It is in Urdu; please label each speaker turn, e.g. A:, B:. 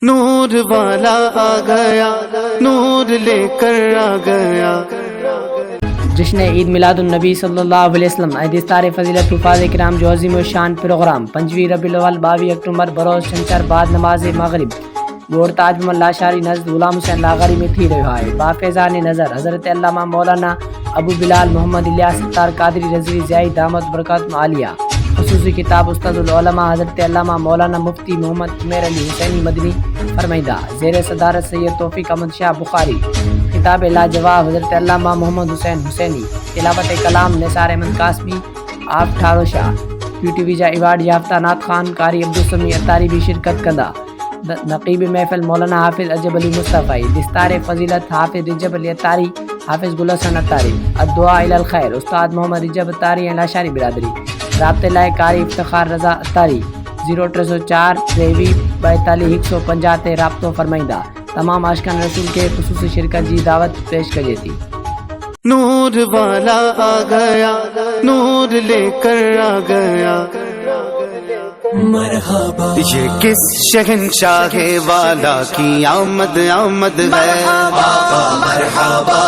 A: نور والا آ گیا، نور لے کر آ گیا۔
B: جشن عید میلاد النبی صلی اللہ علیہ وسلم دستار فضیلت حفاظ کرام جو عظیم الشان پروگرام 5 ربیع الاول 22 اکتوبر بروز چھنچر بعد نماز مغرب گور تاج محل لاشاری نزد غلام حسین لاغری میں تھی رہا ہے۔ بافیضان نظر حضرت علامہ مولانا ابو بلال محمد الیاس ستار قادری رضوی زیائی دامت برکاتہ عالیہ۔ خصوصی کتاب استاد العلماء حضرت علامہ مولانا مفتی محمد عمیر علی حسینی مدنی فرمائدہ، زیر صدارت سید توفیق احمد شاہ بخاری۔ کتاب لاجواب حضرت علامہ محمد حسین حسینی۔ تلاوت کلام نثار احمد قاسمی آپ ٹھارو شاہ۔ QTV جا ایوارڈ یافتہ نعت خوان قاری عبدالسمیع اتاری بھی شرکت کندہ۔ نقیب محفل مولانا حافظ عجب علی مصطفی۔ دستار فضیلت حافظ رجب علی اتاری، حافظ گل حسن اتاری۔ الدعاء الی الخیر استاد محمد رجب اتاری لاشاری برادری۔ رابطے لائے قاری افتخار رضا اتاری 0304 43 150 رابطوں فرمائدہ۔ تمام عاشقان رسول کے خصوصی شرکت جی دعوت پیش کری تھی۔
A: نور والا آ گیا، نور لے کر آ گیا۔
C: مرحبا
A: یہ کس شہنشاہ والا کی آمد آمد ہے،
C: مرحبا